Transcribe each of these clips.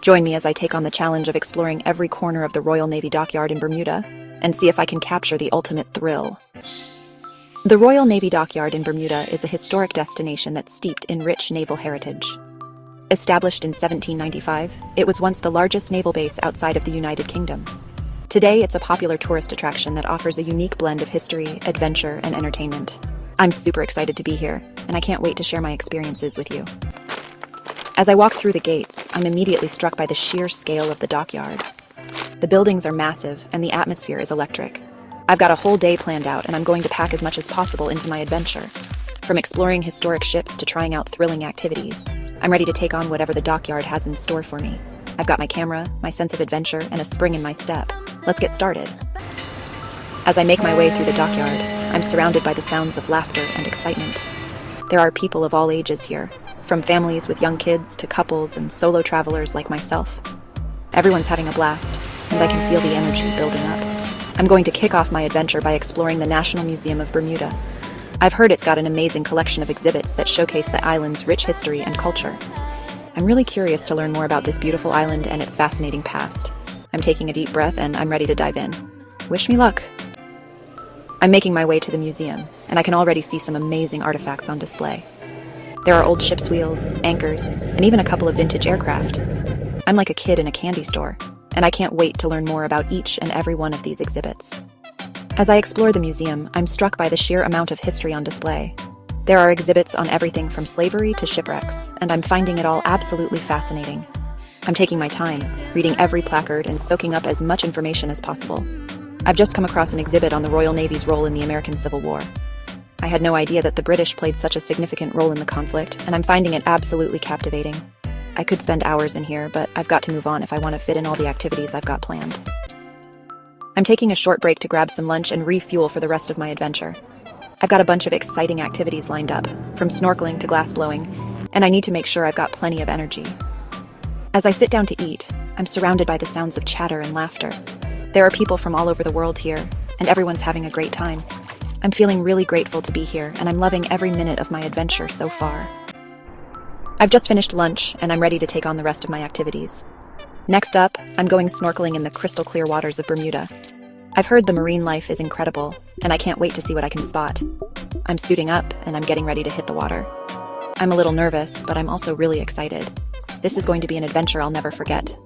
Join me as I take on the challenge of exploring every corner of the Royal Navy Dockyard in Bermuda and see if I can capture the ultimate thrill. The Royal Navy Dockyard in Bermuda is a historic destination that's steeped in rich naval heritage. Established in 1795, it was once the largest naval base outside of the United Kingdom. Today, it's a popular tourist attraction that offers a unique blend of history, adventure, and entertainment. I'm super excited to be here, and I can't wait to share my experiences with you. As I walk through the gates, I'm immediately struck by the sheer scale of the dockyard. The buildings are massive, and the atmosphere is electric. I've got a whole day planned out, and I'm going to pack as much as possible into my adventure. From exploring historic ships to trying out thrilling activities, I'm ready to take on whatever the dockyard has in store for me. I've got my camera, my sense of adventure, and a spring in my step. Let's get started. As I make my way through the dockyard, I'm surrounded by the sounds of laughter and excitement. There are people of all ages here, from families with young kids to couples and solo travelers like myself. Everyone's having a blast, and I can feel the energy building up. I'm going to kick off my adventure by exploring the National Museum of Bermuda. I've heard it's got an amazing collection of exhibits that showcase the island's rich history and culture. I'm really curious to learn more about this beautiful island and its fascinating past. I'm taking a deep breath and I'm ready to dive in. Wish me luck. I'm making my way to the museum, and I can already see some amazing artifacts on display. There are old ship's wheels, anchors, and even a couple of vintage aircraft. I'm like a kid in a candy store, and I can't wait to learn more about each and every one of these exhibits. As I explore the museum, I'm struck by the sheer amount of history on display. There are exhibits on everything from slavery to shipwrecks, and I'm finding it all absolutely fascinating. I'm taking my time, reading every placard and soaking up as much information as possible. I've just come across an exhibit on the Royal Navy's role in the American Civil War. I had no idea that the British played such a significant role in the conflict, and I'm finding it absolutely captivating. I could spend hours in here, but I've got to move on if I want to fit in all the activities I've got planned. I'm taking a short break to grab some lunch and refuel for the rest of my adventure. I've got a bunch of exciting activities lined up, from snorkeling to glass blowing, and I need to make sure I've got plenty of energy. As I sit down to eat, I'm surrounded by the sounds of chatter and laughter. There are people from all over the world here, and everyone's having a great time. I'm feeling really grateful to be here, and I'm loving every minute of my adventure so far. I've just finished lunch, and I'm ready to take on the rest of my activities. Next up, I'm going snorkeling in the crystal clear waters of Bermuda. I've heard the marine life is incredible, and I can't wait to see what I can spot. I'm suiting up, and I'm getting ready to hit the water. I'm a little nervous, but I'm also really excited. This is going to be an adventure I'll never forget.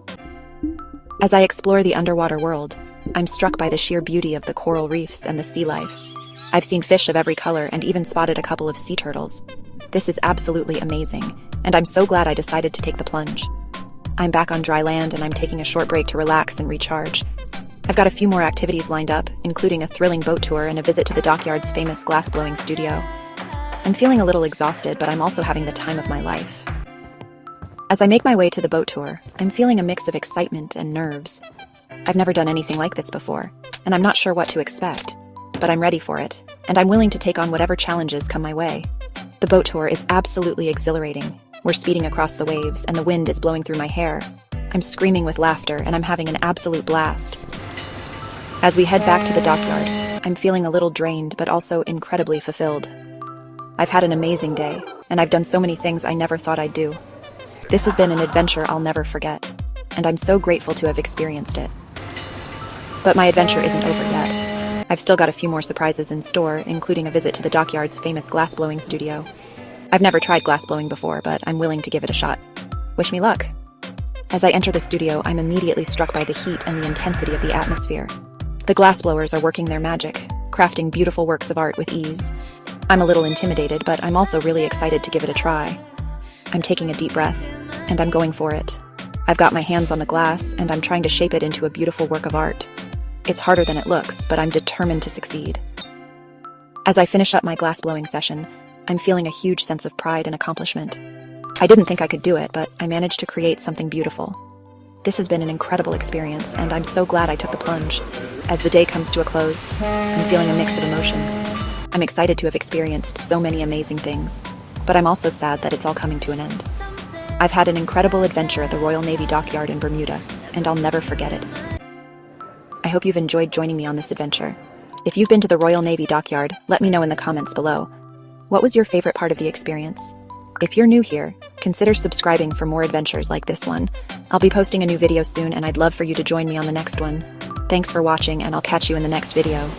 As I explore the underwater world, I'm struck by the sheer beauty of the coral reefs and the sea life. I've seen fish of every color and even spotted a couple of sea turtles. This is absolutely amazing, and I'm so glad I decided to take the plunge. I'm back on dry land, and I'm taking a short break to relax and recharge. I've got a few more activities lined up, including a thrilling boat tour and a visit to the dockyard's famous glass-blowing studio. I'm feeling a little exhausted, but I'm also having the time of my life. As I make my way to the boat tour, I'm feeling a mix of excitement and nerves. I've never done anything like this before, and I'm not sure what to expect. But I'm ready for it, and I'm willing to take on whatever challenges come my way. The boat tour is absolutely exhilarating. We're speeding across the waves, and the wind is blowing through my hair. I'm screaming with laughter, and I'm having an absolute blast. As we head back to the dockyard, I'm feeling a little drained, but also incredibly fulfilled. I've had an amazing day, and I've done so many things I never thought I'd do. This has been an adventure I'll never forget, and I'm so grateful to have experienced it. But my adventure isn't over yet. I've still got a few more surprises in store, including a visit to the dockyard's famous glass-blowing studio. I've never tried glass-blowing before, but I'm willing to give it a shot. Wish me luck. As I enter the studio, I'm immediately struck by the heat and the intensity of the atmosphere. The glassblowers are working their magic, crafting beautiful works of art with ease. I'm a little intimidated, but I'm also really excited to give it a try. I'm taking a deep breath, and I'm going for it. I've got my hands on the glass, and I'm trying to shape it into a beautiful work of art. It's harder than it looks, but I'm determined to succeed. As I finish up my glass-blowing session, I'm feeling a huge sense of pride and accomplishment. I didn't think I could do it, but I managed to create something beautiful. This has been an incredible experience, and I'm so glad I took the plunge. As the day comes to a close, I'm feeling a mix of emotions. I'm excited to have experienced so many amazing things, but I'm also sad that it's all coming to an end. I've had an incredible adventure at the Royal Navy Dockyard in Bermuda, and I'll never forget it. I hope you've enjoyed joining me on this adventure. If you've been to the Royal Navy Dockyard, let me know in the comments below. What was your favorite part of the experience? If you're new here, consider subscribing for more adventures like this one. I'll be posting a new video soon, and I'd love for you to join me on the next one. Thanks for watching, and I'll catch you in the next video.